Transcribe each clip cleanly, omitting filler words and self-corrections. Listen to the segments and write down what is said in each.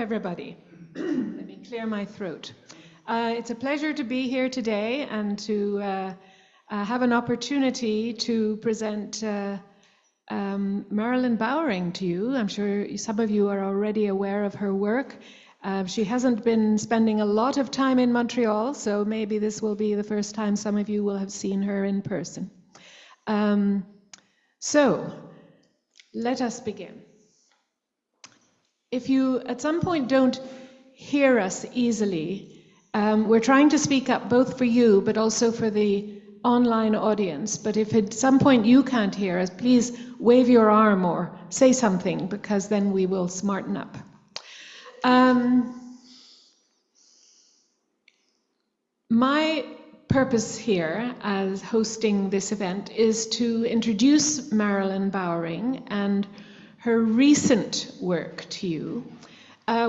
everybody. Let me clear my throat. It's a pleasure to be here today and to have an opportunity to present Marilyn Bowering to you. I'm sure some of you are already aware of her work. She hasn't been spending a lot of time in Montreal, so maybe this will be the first time some of you will have seen her in person. So, let us begin. If you at some point don't hear us easily, we're trying to speak up both for you but also for the online audience. But if at some point you can't hear us, please wave your arm or say something, because then we will smarten up. My purpose here as hosting this event is to introduce Marilyn Bowering and her recent work to you.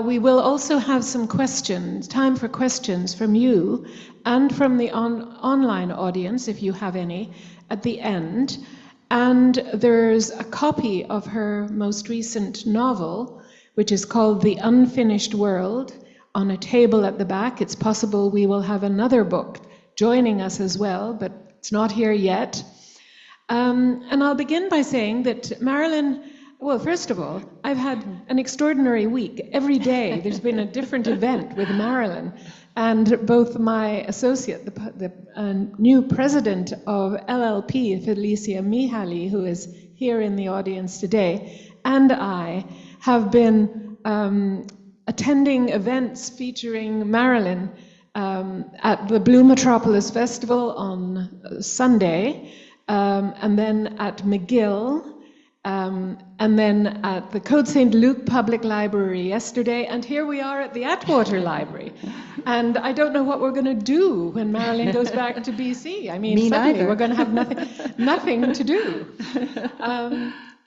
We will also have some questions, time for questions from you and from the online audience, if you have any, at the end. And there's a copy of her most recent novel, which is called The Unfinished World, on a table at the back. It's possible we will have another book joining us as well, but it's not here yet. And I'll begin by saying that Marilyn, well, first of all, I've had an extraordinary week. Every day there's been a different event with Marilyn, and both my associate, the new president of LLP, Felicia Mihaly, who is here in the audience today, and I have been attending events featuring Marilyn at the Blue Metropolis Festival on Sunday, and then at McGill, and then at the Côte Saint-Luc Public Library yesterday, and here we are at the Atwater Library. And I don't know what we're going to do when Marilyn goes back to BC. I mean, suddenly we're going to have nothing to do.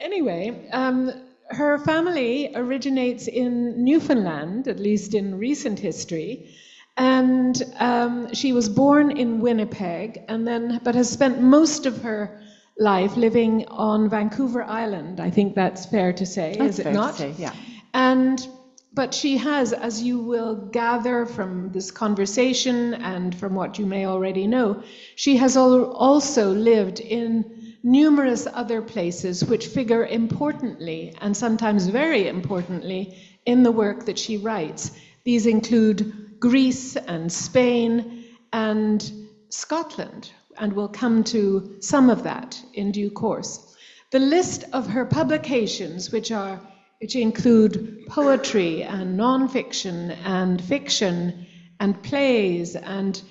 Anyway, her family originates in Newfoundland, at least in recent history, and she was born in Winnipeg, but has spent most of her life living on Vancouver Island. I think that's fair to say, is it not? Fair to say, yeah. But she has, as you will gather from this conversation and from what you may already know, she has also lived in numerous other places which figure importantly, and sometimes very importantly, in the work that she writes. These include Greece and Spain and Scotland, and we'll come to some of that in due course. The list of her publications, which include poetry and nonfiction and fiction and plays, and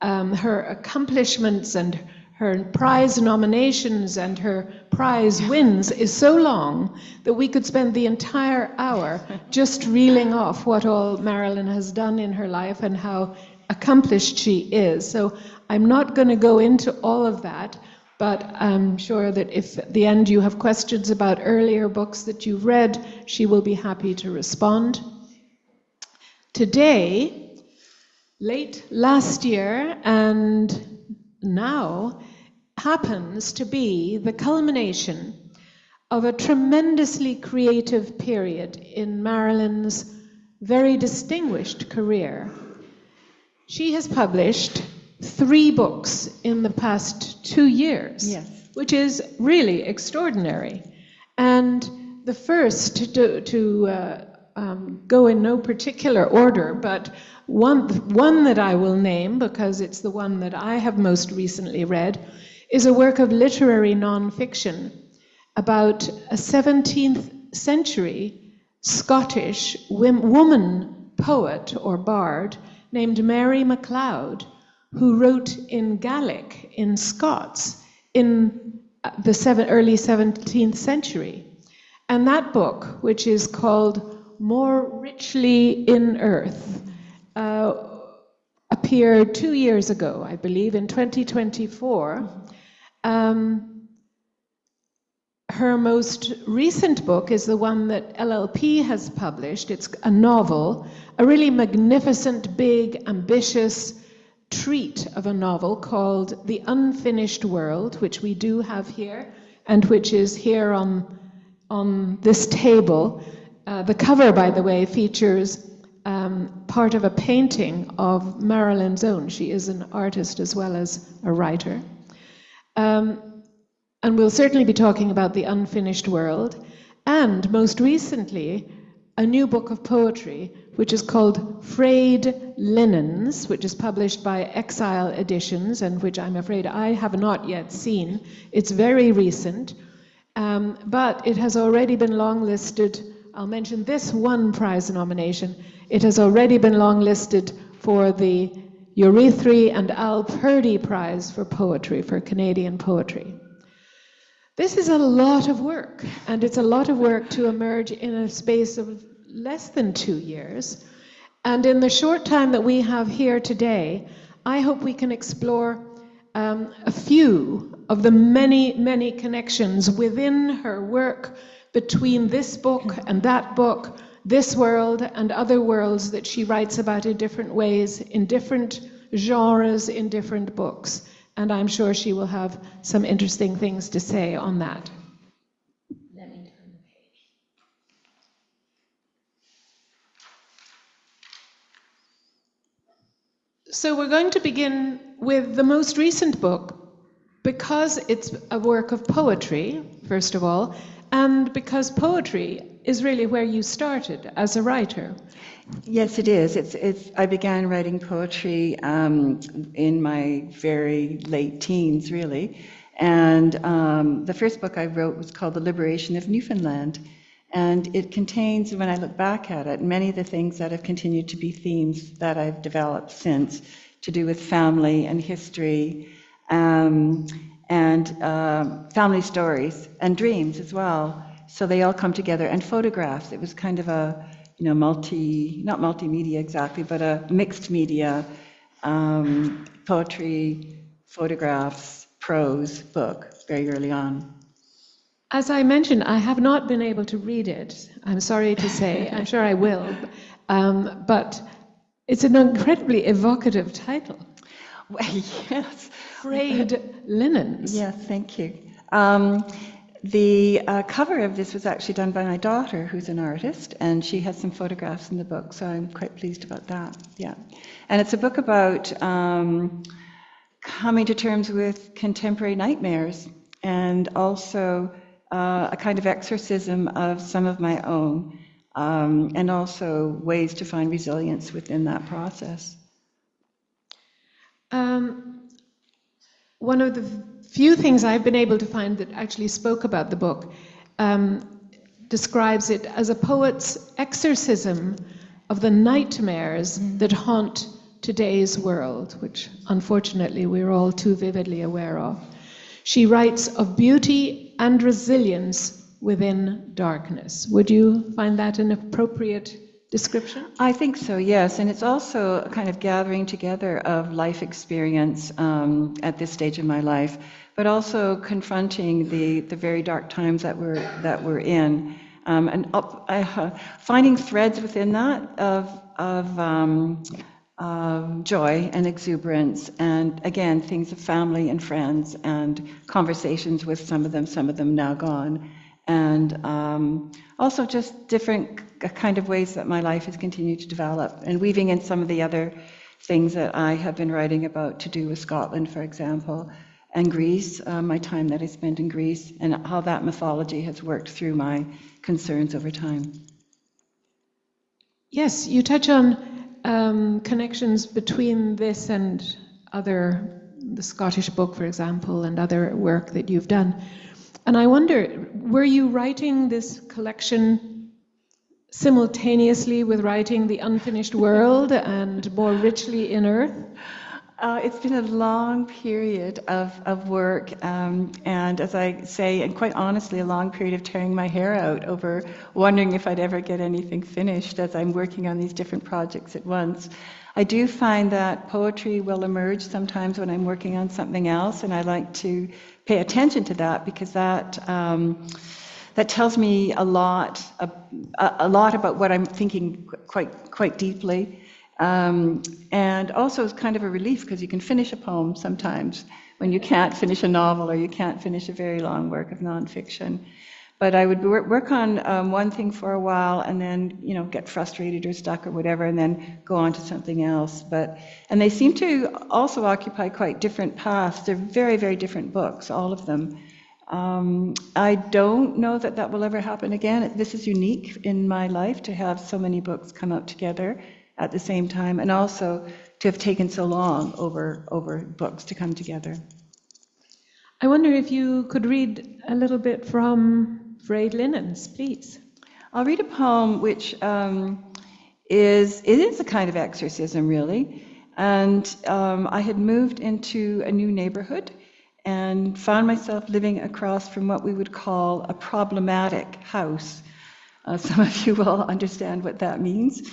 her accomplishments and her prize nominations and her prize wins, is so long that we could spend the entire hour just reeling off what all Marilyn has done in her life and how accomplished she is. So I'm not going to go into all of that, but I'm sure that if at the end you have questions about earlier books that you've read, she will be happy to respond. Today, late last year and now, happens to be the culmination of a tremendously creative period in Marilyn's very distinguished career. She has published 3 books in the past 2 years, yes, which is really extraordinary. And the first, to go in no particular order, but one that I will name, because it's the one that I have most recently read, is a work of literary nonfiction about a 17th century Scottish woman poet or bard named Mary MacLeod, who wrote in Gaelic, in Scots, in the early 17th century. And that book, which is called More Richly in Earth, appeared 2 years ago, I believe, in 2024. Her most recent book is the one that LLP has published. It's a novel, a really magnificent, big, ambitious treat of a novel called The Unfinished World, which we do have here, and which is here on this table. the cover, by the way, features part of a painting of Marilyn's own. She is an artist as well as a writer. And we'll certainly be talking about The Unfinished World, and most recently, a new book of poetry, which is called Frayed Linens, which is published by Exile Editions, and which I'm afraid I have not yet seen. It's very recent, but it has already been longlisted. I'll mention this one prize nomination. It has already been longlisted for the Urethry and Al Purdy Prize for Poetry, for Canadian poetry. This is a lot of work, and it's a lot of work to emerge in a space of less than 2 years. And in the short time that we have here today, I hope we can explore a few of the many, many connections within her work between this book and that book, this world and other worlds that she writes about in different ways, in different genres, in different books. And I'm sure she will have some interesting things to say on that. Let me turn the page. So we're going to begin with the most recent book, because it's a work of poetry, first of all, and because poetry is really where you started as a writer. Yes, it is. I began writing poetry in my very late teens, really. And the first book I wrote was called The Liberation of Newfoundland. And it contains, when I look back at it, many of the things that have continued to be themes that I've developed since, to do with family and history, and family stories and dreams as well. So they all come together, and photographs. It was kind of a, not multimedia exactly, but a mixed media, poetry, photographs, prose book very early on. As I mentioned, I have not been able to read it. I'm sorry to say. I'm sure I will. But it's an incredibly evocative title. Well, yes. Frayed Linens. Yes, thank you. The cover of this was actually done by my daughter, who's an artist, and she has some photographs in the book, so I'm quite pleased about that. Yeah. And it's a book about coming to terms with contemporary nightmares, and also a kind of exorcism of some of my own, and also ways to find resilience within that process. One of the few things I've been able to find that actually spoke about the book describes it as a poet's exorcism of the nightmares that haunt today's world, which unfortunately we're all too vividly aware of. She writes of beauty and resilience within darkness. Would you find that an appropriate description? I think so, yes. And it's also a kind of gathering together of life experience at this stage of my life, but also confronting the very dark times that we're in, and finding threads within that of joy and exuberance, and again things of family and friends and conversations with some of them now gone, and also just different kind of ways that my life has continued to develop, and weaving in some of the other things that I have been writing about to do with Scotland, for example, and Greece, my time that I spent in Greece, and how that mythology has worked through my concerns over time. Yes, you touch on connections between this and the Scottish book, for example, and other work that you've done. And I wonder, were you writing this collection simultaneously with writing The Unfinished World and more richly in Earth? It's been a long period of work, and as I say, and quite honestly, a long period of tearing my hair out over wondering if I'd ever get anything finished as I'm working on these different projects at once. I do find that poetry will emerge sometimes when I'm working on something else, and I like to pay attention to that, because that tells me a lot about what I'm thinking quite deeply. And also it's kind of a relief, because you can finish a poem sometimes when you can't finish a novel or you can't finish a very long work of nonfiction. But I would work on one thing for a while and then, get frustrated or stuck or whatever, and then go on to something else. And they seem to also occupy quite different paths. They're very, very different books, all of them. I don't know that will ever happen again. This is unique in my life to have so many books come out together at the same time, and also to have taken so long over books to come together. I wonder if you could read a little bit from Frayed Linens, please. I'll read a poem which is a kind of exorcism, really. And I had moved into a new neighborhood and found myself living across from what we would call a problematic house. Some of you will understand what that means.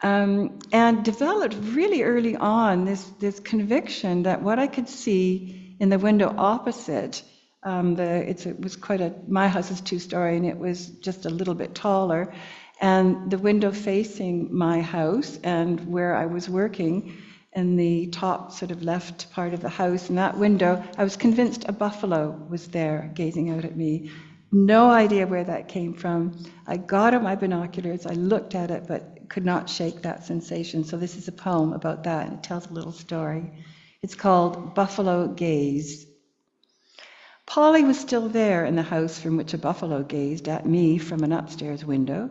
And developed really early on this conviction that what I could see in the window opposite, it was my house is 2-story and it was just a little bit taller, and the window facing my house and where I was working in the top sort of left part of the house, in that window, I was convinced a buffalo was there gazing out at me. No idea where that came from. I got out my binoculars, I looked at it, but could not shake that sensation. So this is a poem about that, and it tells a little story. It's called Buffalo Gaze. Polly was still there in the house from which a buffalo gazed at me from an upstairs window.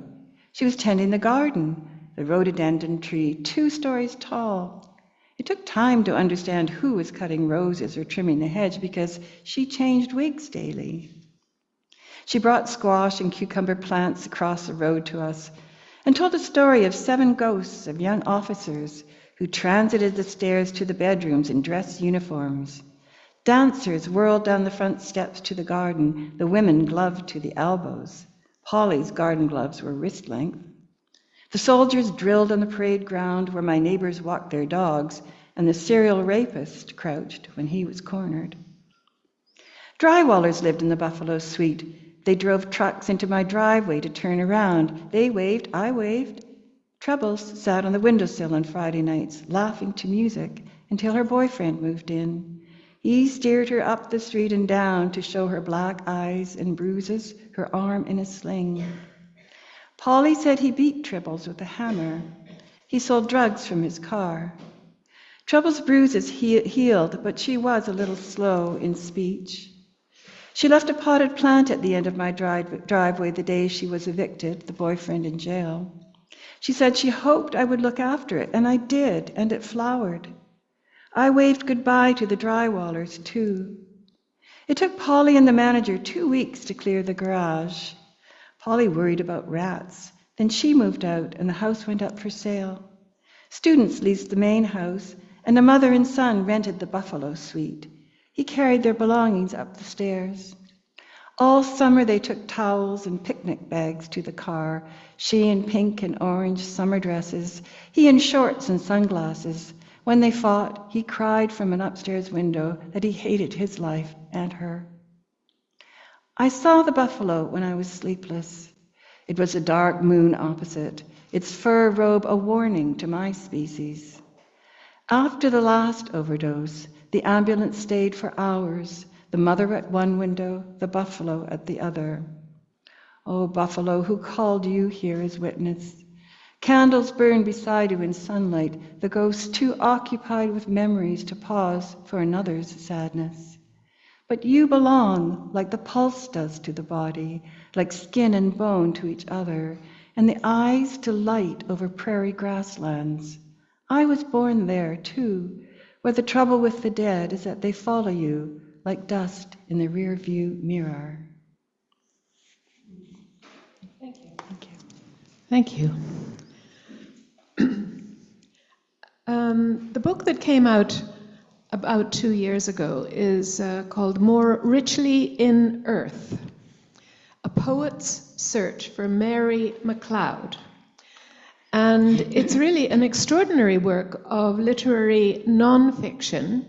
She was tending the garden, the rhododendron tree 2 stories tall. It took time to understand who was cutting roses or trimming the hedge because she changed wigs daily. She brought squash and cucumber plants across the road to us and told a story of 7 ghosts of young officers who transited the stairs to the bedrooms in dress uniforms. Dancers whirled down the front steps to the garden, the women gloved to the elbows. Polly's garden gloves were wrist length. The soldiers drilled on the parade ground where my neighbors walked their dogs, and the serial rapist crouched when he was cornered. Drywallers lived in the Buffalo suite. They drove trucks into my driveway to turn around. They waved, I waved. Troubles sat on the windowsill on Friday nights, laughing to music, until her boyfriend moved in. He steered her up the street and down to show her black eyes and bruises, her arm in a sling. Polly said he beat Tribbles with a hammer. He sold drugs from his car. Trouble's bruises healed, but she was a little slow in speech. She left a potted plant at the end of my driveway the day she was evicted, the boyfriend in jail. She said she hoped I would look after it, and I did, and it flowered. I waved goodbye to the drywallers, too. It took Polly and the manager 2 weeks to clear the garage. Polly worried about rats. Then she moved out, and the house went up for sale. Students leased the main house, and a mother and son rented the Buffalo suite. He carried their belongings up the stairs. All summer they took towels and picnic bags to the car, she in pink and orange summer dresses, he in shorts and sunglasses. When they fought, he cried from an upstairs window that he hated his life and her. I saw the buffalo when I was sleepless. It was a dark moon opposite, its fur robe a warning to my species. After the last overdose, the ambulance stayed for hours, the mother at one window, the buffalo at the other. Oh, buffalo, who called you here as witness? Candles burn beside you in sunlight, the ghost too occupied with memories to pause for another's sadness. But you belong, like the pulse does to the body, like skin and bone to each other, and the eyes to light over prairie grasslands. I was born there, too, where the trouble with the dead is that they follow you, like dust in the rear-view mirror. Thank you. Thank you. Thank you. The book that came out about 2 years ago is called More Richly in Earth, A Poet's Search for Mary MacLeod. And it's really an extraordinary work of literary nonfiction,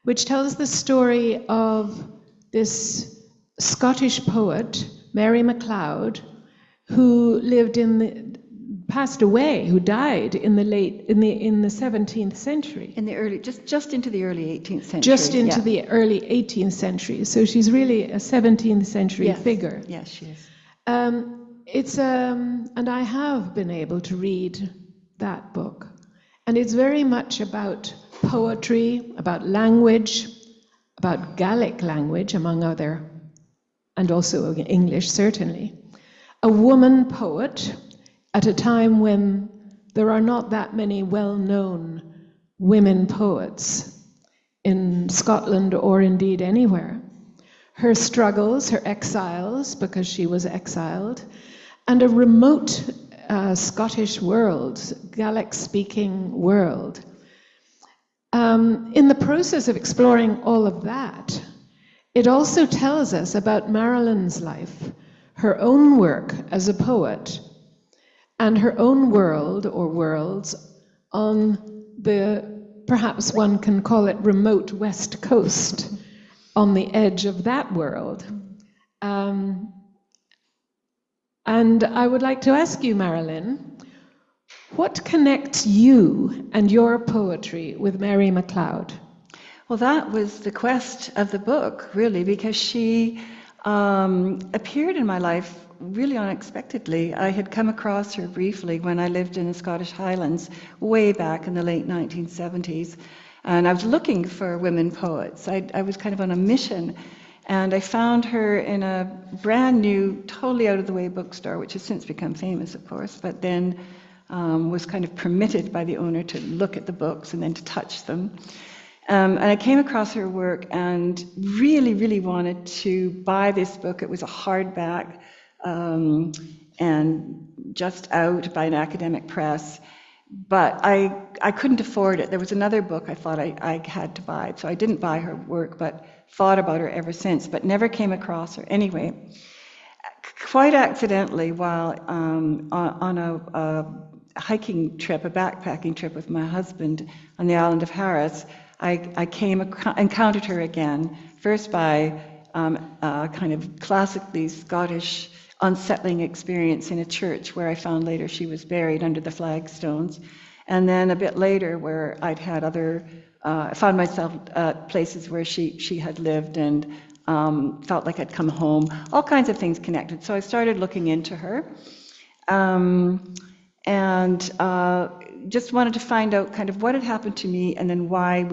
which tells the story of this Scottish poet, Mary MacLeod, who lived in passed away, who died in the 17th century. In the early, just into the early 18th century. Just into the early 18th century. So she's really a 17th century figure. Yes, she is. And I have been able to read that book. And it's very much about poetry, about language, about Gaelic language, among other, and also English, certainly. A woman poet at a time when there are not that many well-known women poets in Scotland or indeed anywhere. Her struggles, her exiles, because she was exiled, and a remote Scottish world, Gaelic-speaking world. In the process of exploring all of that, it also tells us about Marilyn's life, her own work as a poet, and her own world or worlds on the, perhaps one can call it, remote West Coast, on the edge of that world. And I would like to ask you, Marilyn, what connects you and your poetry with Mary MacLeod? Well, that was the quest of the book, really, because she appeared in my life really unexpectedly. I had come across her briefly when I lived in the Scottish Highlands way back in the late 1970s, and I was looking for women poets. I was kind of on a mission, and I found her in a brand new, totally out of the way bookstore, which has since become famous, of course, but then was kind of permitted by the owner to look at the books and then to touch them. And I came across her work and really, really wanted to buy this book. It was a hardback and just out by an academic press. But I couldn't afford it. There was another book I thought I had to buy. So I didn't buy her work, but thought about her ever since, but never came across her. Anyway, quite accidentally, while on a hiking trip, a backpacking trip with my husband on the island of Harris, I encountered her again, first by a kind of classically Scottish unsettling experience in a church where I found later she was buried under the flagstones, and then a bit later where I'd had I found myself at places where she had lived and felt like I'd come home, all kinds of things connected. So I started looking into her. And just wanted to find out kind of what had happened to me and then why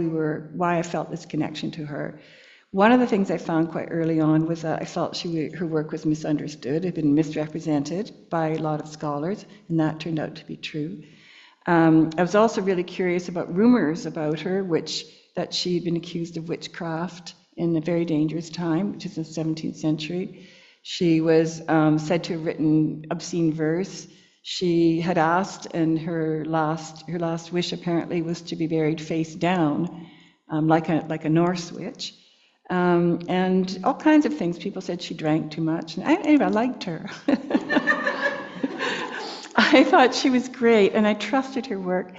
I felt this connection to her. One of the things I found quite early on was that I felt her work was misunderstood, had been misrepresented by a lot of scholars, and that turned out to be true. I was also really curious about rumors about her, that she had been accused of witchcraft in a very dangerous time, which is the 17th century. She was said to have written obscene verse. She had asked, and her last wish apparently was to be buried face down, like a Norse witch, and all kinds of things. People said she drank too much. And anyway, I liked her. I thought she was great, and I trusted her work.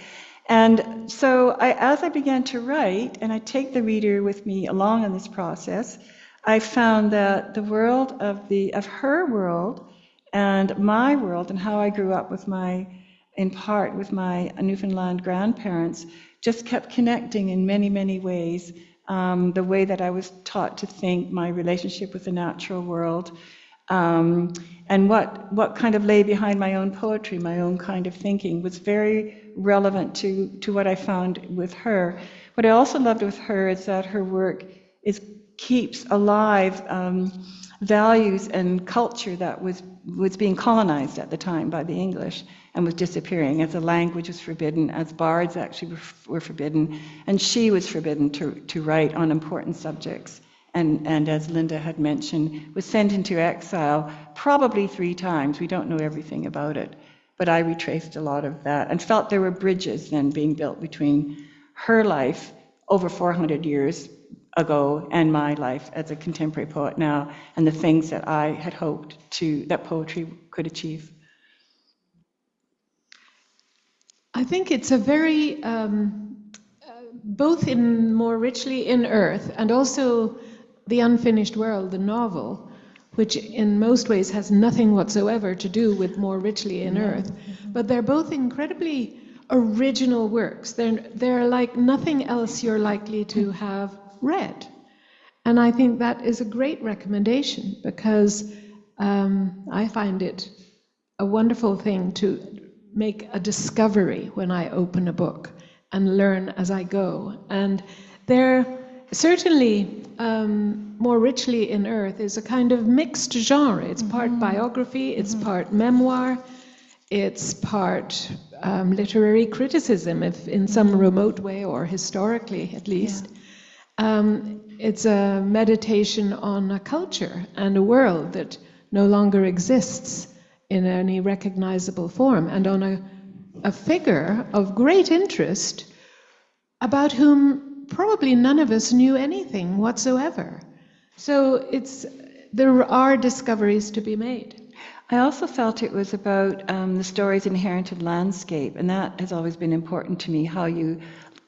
And so, as I began to write, and I take the reader with me along in this process, I found that the world of her world and my world, and how I grew up in part with my Newfoundland grandparents, just kept connecting in many, many ways. The way that I was taught to think, my relationship with the natural world, and what kind of lay behind my own poetry, my own kind of thinking, was very relevant to what I found with her. What I also loved with her is that her work keeps alive values and culture that was being colonized at the time by the English and was disappearing, as the language was forbidden, as bards actually were forbidden, and she was forbidden to write on important subjects. And as Linda had mentioned, was sent into exile probably 3 times. We don't know everything about it, but I retraced a lot of that and felt there were bridges then being built between her life over 400 years ago and my life as a contemporary poet now, and the things that I had hoped that poetry could achieve. I think it's a very, both in more richly in Earth and also The Unfinished World, the novel, which in most ways has nothing whatsoever to do with More Richly in Earth. But they're both incredibly original works. They're like nothing else you're likely to have read. And I think that is a great recommendation, because I find it a wonderful thing to make a discovery when I open a book and learn as I go. And they're certainly More Richly in Earth is a kind of mixed genre. It's part biography, it's part memoir, it's part literary criticism, if in some remote way, or historically at least. It's a meditation on a culture and a world that no longer exists in any recognizable form, and on a figure of great interest about whom probably none of us knew anything whatsoever. So there are discoveries to be made. I also felt it was about the story's inherent in landscape, and that has always been important to me, how you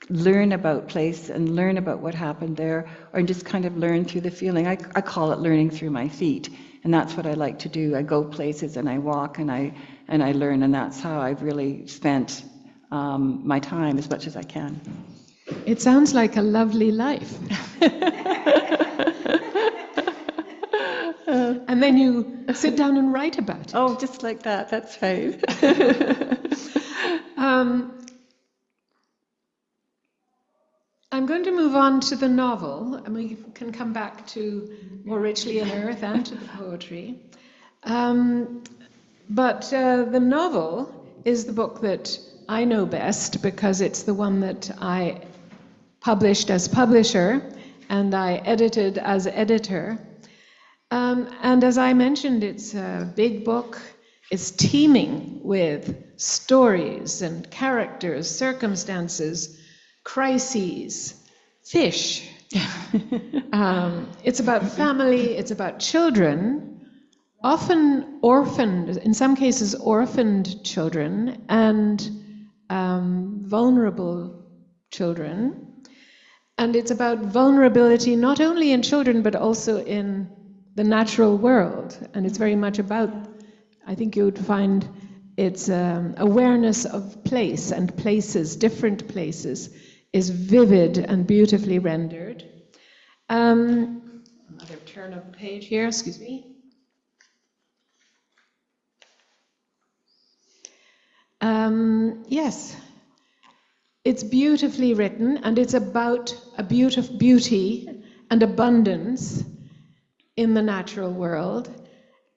learn about place and learn about what happened there, or just kind of learn through the feeling. I call it learning through my feet, and that's what I like to do. I go places and I walk and I learn, and that's how I've really spent my time as much as I can. It sounds like a lovely life. And then you sit down and write about it. Oh, just like that, that's right. I'm going to move on to the novel, and we can come back to More Richly in Earth and to the poetry. But the novel is the book that I know best, because it's the one that I published as publisher and I edited as editor. And as I mentioned, it's a big book. It's teeming with stories and characters, circumstances, crises, fish. It's about family, it's about children, often orphaned, in some cases orphaned children, and vulnerable children. And it's about vulnerability not only in children but also in the natural world. And it's very much about, I think you would find, its awareness of place and places, different places, is vivid and beautifully rendered. Another turn of the page here, excuse me. Yes, it's beautifully written, and it's about a beauty and abundance in the natural world.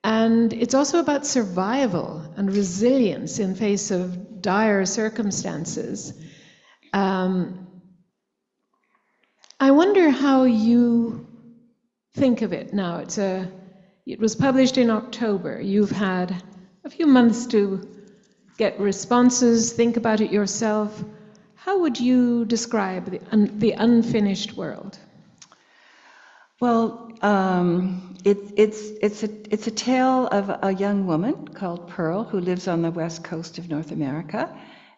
And it's also about survival and resilience in face of dire circumstances. I wonder how you think of it now. It was published in October. You've had a few months to get responses, think about it yourself. How would you describe the unfinished world? Well, it's a tale of a young woman called Pearl who lives on the west coast of North America.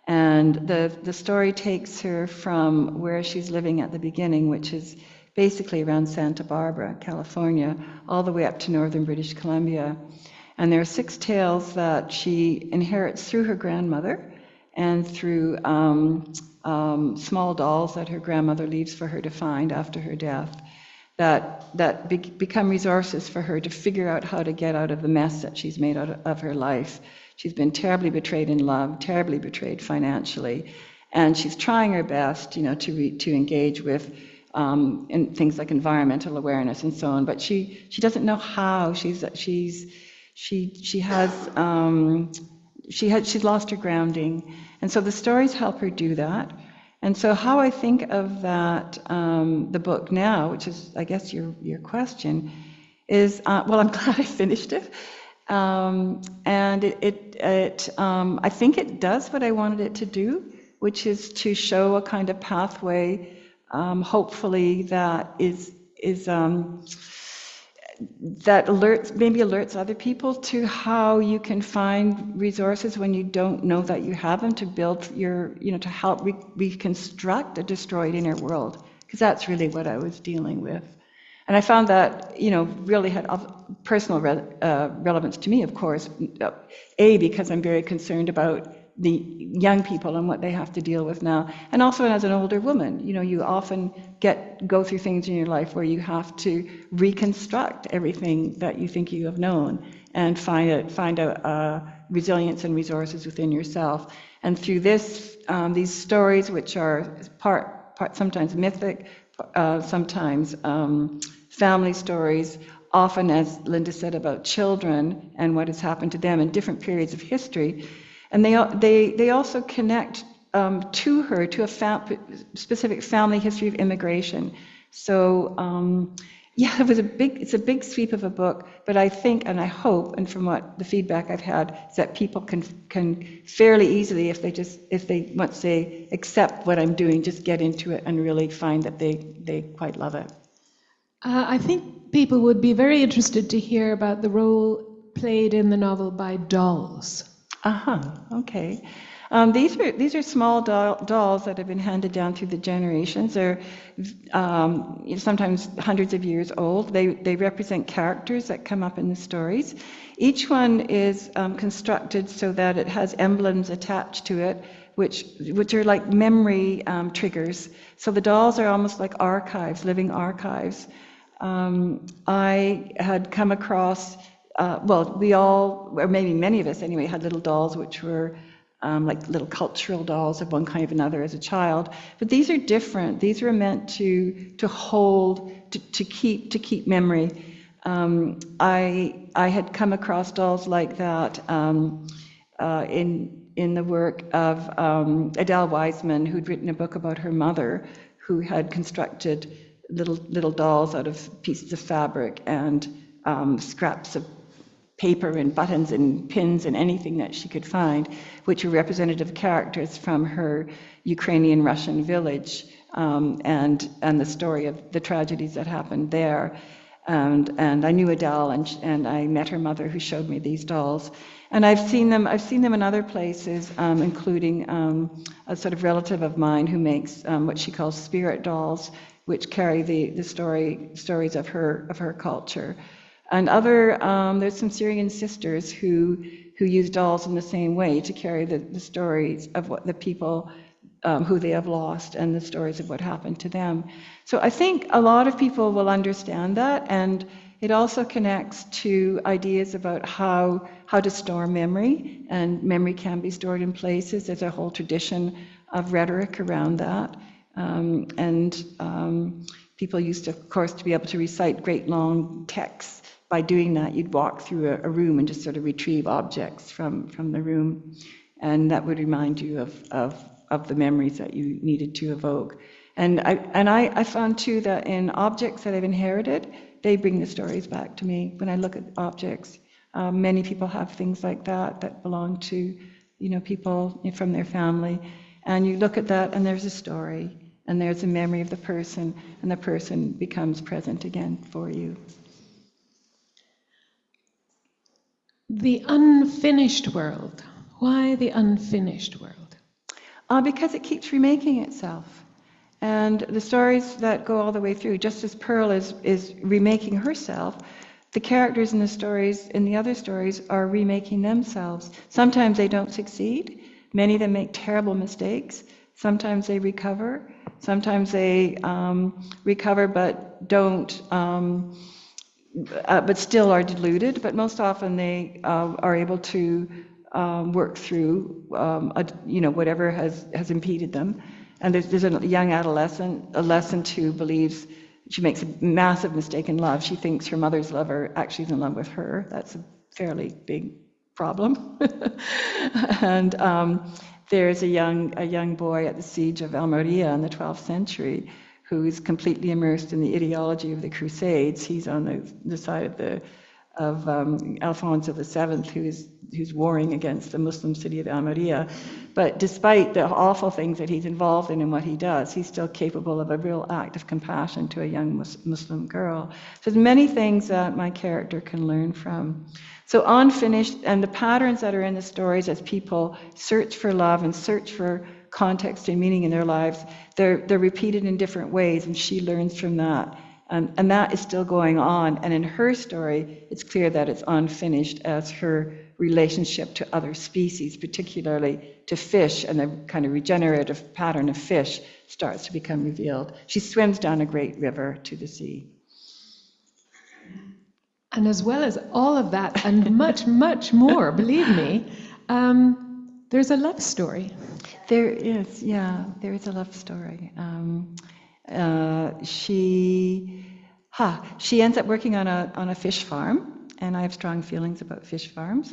And the story takes her from where she's living at the beginning, which is basically around Santa Barbara, California, all the way up to northern British Columbia. And there are 6 tales that she inherits through her grandmother and through small dolls that her grandmother leaves for her to find after her death, that become resources for her to figure out how to get out of the mess that she's made out of her life. She's been terribly betrayed in love, terribly betrayed financially, and she's trying her best, to engage with in things like environmental awareness and so on. But she doesn't know how. She's lost her grounding, and so the stories help her do that. And so how I think of that, the book now, which is, I guess, your question, is well, I'm glad I finished it. And I think it does what I wanted it to do, which is to show a kind of pathway, hopefully that that alerts other people to how you can find resources when you don't know that you have them, to build to help reconstruct a destroyed inner world, because that's really what I was dealing with. And I found that, really had personal relevance to me, of course. Because I'm very concerned about the young people and what they have to deal with now. And also as an older woman, you often go through things in your life where you have to reconstruct everything that you think you have known and find a resilience and resources within yourself. And through these stories, which are part sometimes mythic, sometimes family stories, often, as Linda said, about children and what has happened to them in different periods of history. And they also connect to her, to a specific family history of immigration. So it's a big sweep of a book, but I think and I hope, and from what the feedback I've had, is that people can fairly easily, if they once they accept what I'm doing, just get into it and really find that they quite love it. I think people would be very interested to hear about the role played in the novel by dolls. Okay. These are small dolls that have been handed down through the generations. They're sometimes hundreds of years old. They represent characters that come up in the stories. Each one is constructed so that it has emblems attached to it, which are like memory triggers. So the dolls are almost like archives, living archives. I had come across, we all, or maybe many of us anyway, had little dolls which were like little cultural dolls of one kind or another as a child. But these are different. These were meant to hold, to keep memory. I had come across dolls like that in the work of Adele Wiseman, who'd written a book about her mother, who had constructed little dolls out of pieces of fabric and scraps of paper and buttons and pins and anything that she could find, which were representative characters from her Ukrainian-Russian village, and the story of the tragedies that happened there. And I knew Adele, and I met her mother, who showed me these dolls. And I've seen them in other places, including a sort of relative of mine who makes what she calls spirit dolls, which carry the stories of her culture. And there's some Syrian sisters who use dolls in the same way to carry the stories of what the people who they have lost and the stories of what happened to them. So I think a lot of people will understand that, and it also connects to ideas about how to store memory, and memory can be stored in places. There's a whole tradition of rhetoric around that. People used to, of course, to be able to recite great long texts. By doing that, you'd walk through a room and just sort of retrieve objects from the room, and that would remind you of the memories that you needed to evoke. And I found too that in objects that I've inherited, they bring the stories back to me. When I look at objects, many people have things like that belong to, people from their family, and you look at that and there's a story, and there's a memory of the person, and the person becomes present again for you. The unfinished world. Why the unfinished world? Because it keeps remaking itself. And the stories that go all the way through, just as Pearl is remaking herself, the characters in the other stories are remaking themselves. Sometimes they don't succeed. Many of them make terrible mistakes. Sometimes they recover. Sometimes they recover but don't, but still are deluded. But most often they are able to work through, whatever has impeded them. And there's a young adolescent who believes she makes a massive mistake in love. She thinks her mother's lover actually is in love with her. That's a fairly big problem. And there's a young boy at the siege of Almeria in the 12th century who is completely immersed in the ideology of the Crusades. He's on the side of Alfonso VII, who's warring against the Muslim city of Almeria. But despite the awful things that he's involved in and what he does, he's still capable of a real act of compassion to a young Muslim girl. So there's many things that my character can learn from. So unfinished, and the patterns that are in the stories as people search for love and search for context and meaning in their lives, they're repeated in different ways, and she learns from that. And that is still going on. And in her story, it's clear that it's unfinished as her relationship to other species, particularly to fish, and the kind of regenerative pattern of fish starts to become revealed. She swims down a great river to the sea. And as well as all of that, and much, much more, believe me, there's a love story. There is, yeah, there is a love story. She ends up working on a fish farm, and I have strong feelings about fish farms,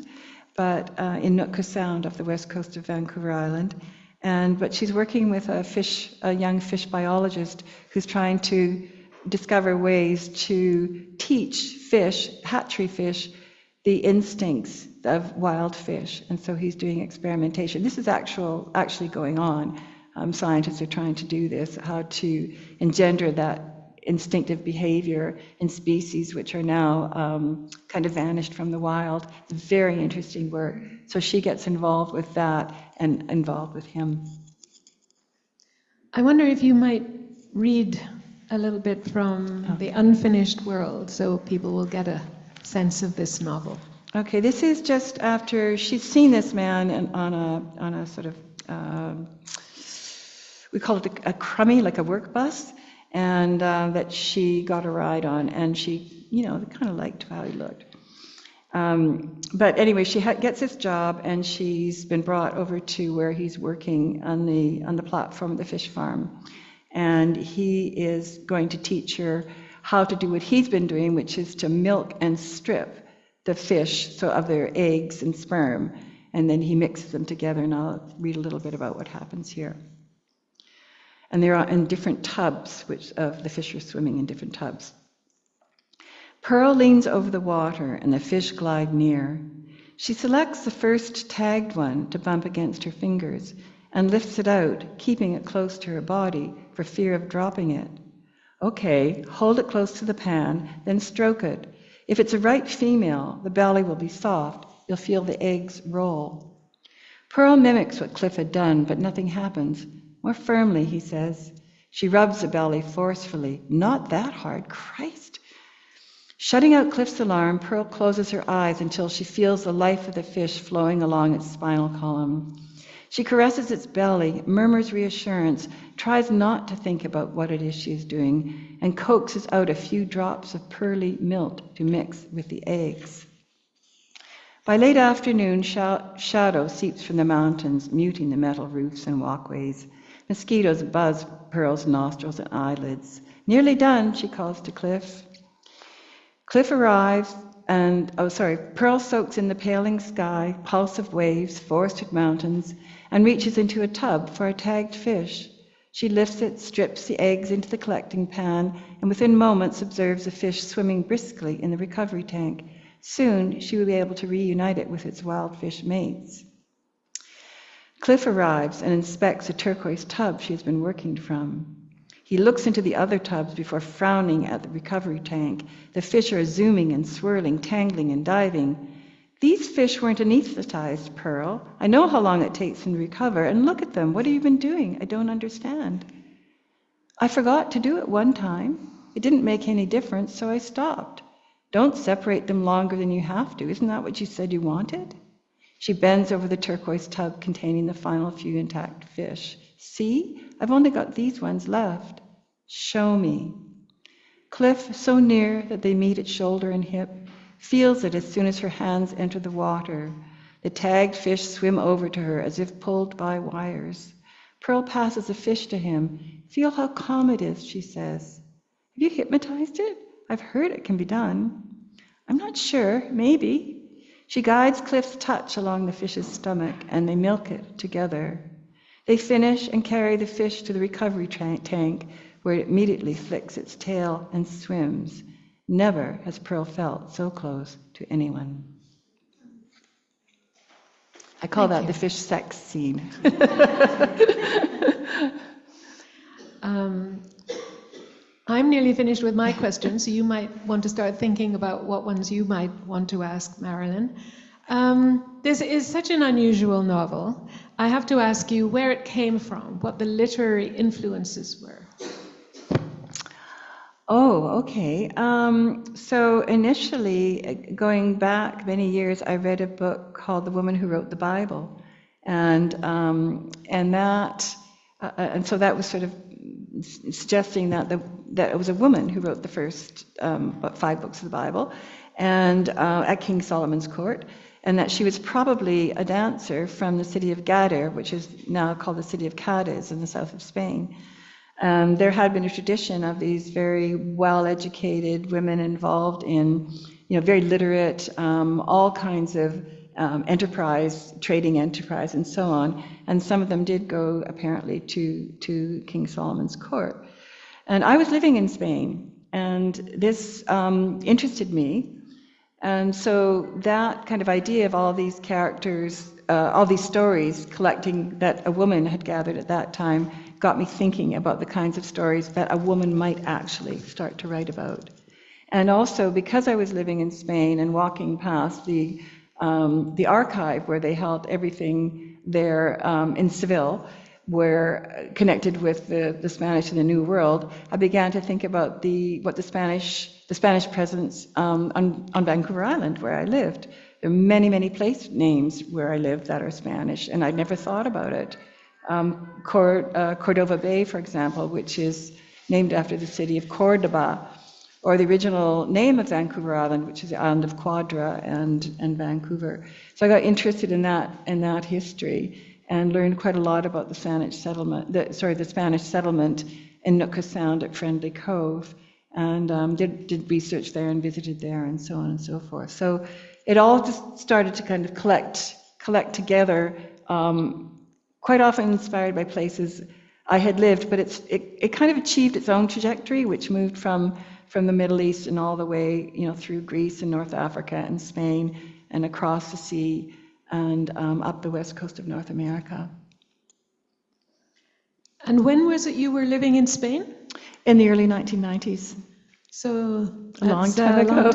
but in Nootka Sound off the west coast of Vancouver Island. But she's working with a young fish biologist who's trying to discover ways to teach fish, hatchery fish, the instincts of wild fish. And so he's doing experimentation. This is actually going on. Scientists are trying to do this, how to engender that instinctive behavior in species which are now kind of vanished from the wild. It's very interesting work. So she gets involved with that and involved with him. I wonder if you might read a little bit from The Unfinished World so people will get a sense of this novel. Okay, this is just after she's seen this man on a sort of, we call it a crummy, like a work bus, and that she got a ride on, and she, kind of liked how he looked. But anyway, she gets this job, and she's been brought over to where he's working on the platform of the fish farm. And he is going to teach her how to do what he's been doing, which is to milk and strip the fish, so of their eggs and sperm, and then he mixes them together, and I'll read a little bit about what happens here. And they're in different tubs, which of the fish are swimming in different tubs. Pearl leans over the water, and the fish glide near. She selects the first tagged one to bump against her fingers, and lifts it out, keeping it close to her body for fear of dropping it. Okay, hold it close to the pan, then stroke it. If it's a right female, the belly will be soft. You'll feel the eggs roll. Pearl mimics what Cliff had done, but nothing happens. More firmly, he says. She rubs the belly forcefully. Not that hard, Christ. Shutting out Cliff's alarm, Pearl closes her eyes until she feels the life of the fish flowing along its spinal column. She caresses its belly, murmurs reassurance, tries not to think about what it is she is doing, and coaxes out a few drops of pearly milk to mix with the eggs. By late afternoon, shadow seeps from the mountains, muting the metal roofs and walkways. Mosquitoes buzz Pearl's nostrils and eyelids. Nearly done, she calls to Cliff. Cliff arrives, Pearl soaks in the paling sky, pulse of waves, forested mountains, and reaches into a tub for a tagged fish. She lifts it, strips the eggs into the collecting pan, and within moments observes the fish swimming briskly in the recovery tank. Soon, she will be able to reunite it with its wild fish mates. Cliff arrives and inspects a turquoise tub she has been working from. He looks into the other tubs before frowning at the recovery tank. The fish are zooming and swirling, tangling and diving. These fish weren't anesthetized, Pearl. I know how long it takes them to recover, and look at them. What have you been doing? I don't understand. I forgot to do it one time. It didn't make any difference, so I stopped. Don't separate them longer than you have to. Isn't that what you said you wanted? She bends over the turquoise tub containing the final few intact fish. See? I've only got these ones left. Show me. Cliff, so near that they meet at shoulder and hip, feels it as soon as her hands enter the water. The tagged fish swim over to her as if pulled by wires. Pearl passes a fish to him. Feel how calm it is, she says. Have you hypnotized it? I've heard it can be done. I'm not sure, maybe. She guides Cliff's touch along the fish's stomach, and they milk it together. They finish and carry the fish to the recovery tank, where it immediately flicks its tail and swims. Never has Pearl felt so close to anyone. I call that the fish sex scene. I'm nearly finished with my questions, so you might want to start thinking about what ones you might want to ask Marilyn. This is such an unusual novel. I have to ask you where it came from, what the literary influences were. Oh, okay. So initially, going back many years, I read a book called The Woman Who Wrote the Bible, and so that was sort of suggesting that that it was a woman who wrote the first about 5 books of the Bible, and at King Solomon's court, and that she was probably a dancer from the city of Gader, which is now called the city of Cadiz in the south of Spain. There had been a tradition of these very well-educated women involved in, very literate, all kinds of enterprise, trading enterprise, and so on. And some of them did go apparently to King Solomon's court. And I was living in Spain, and this interested me. And so that kind of idea of all these characters, all these stories collecting that a woman had gathered at that time, got me thinking about the kinds of stories that a woman might actually start to write about. And also, because I was living in Spain and walking past the archive where they held everything there in Seville, where connected with the Spanish and the New World, I began to think about what the Spanish presence on Vancouver Island, where I lived. There are many, many place names where I lived that are Spanish, and I'd never thought about it. Cordova Bay, for example, which is named after the city of Cordoba, or the original name of Vancouver Island, which is the island of Quadra and Vancouver. So I got interested in that history and learned quite a lot about the Spanish settlement in Nootka Sound at Friendly Cove, and did research there and visited there and so on and so forth. So it all just started to kind of collect together. Quite often inspired by places I had lived, but it kind of achieved its own trajectory, which moved from the Middle East and all the way, through Greece and North Africa and Spain and across the sea and up the west coast of North America. And when was it you were living in Spain? In the early 1990s. So a long time ago.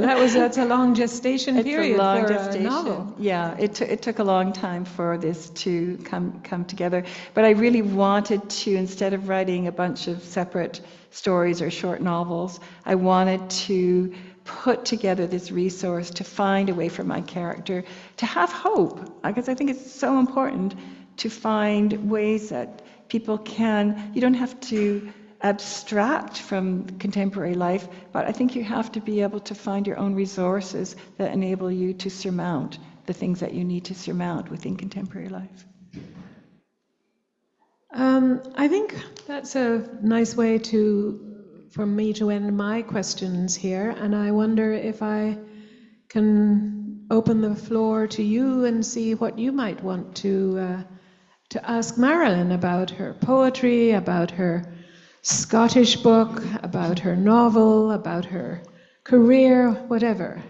That's a long gestation period for a novel. Yeah, it took a long time for this to come together. But I really wanted to, instead of writing a bunch of separate stories or short novels, I wanted to put together this resource to find a way for my character to have hope. Because I think it's so important to find ways that people can, you don't have to abstract from contemporary life, but I think you have to be able to find your own resources that enable you to surmount the things that you need to surmount within contemporary life. I think that's a nice way for me to end my questions here, and I wonder if I can open the floor to you and see what you might want to ask Marilyn about her poetry, about her Scottish book, about her novel, about her career, whatever.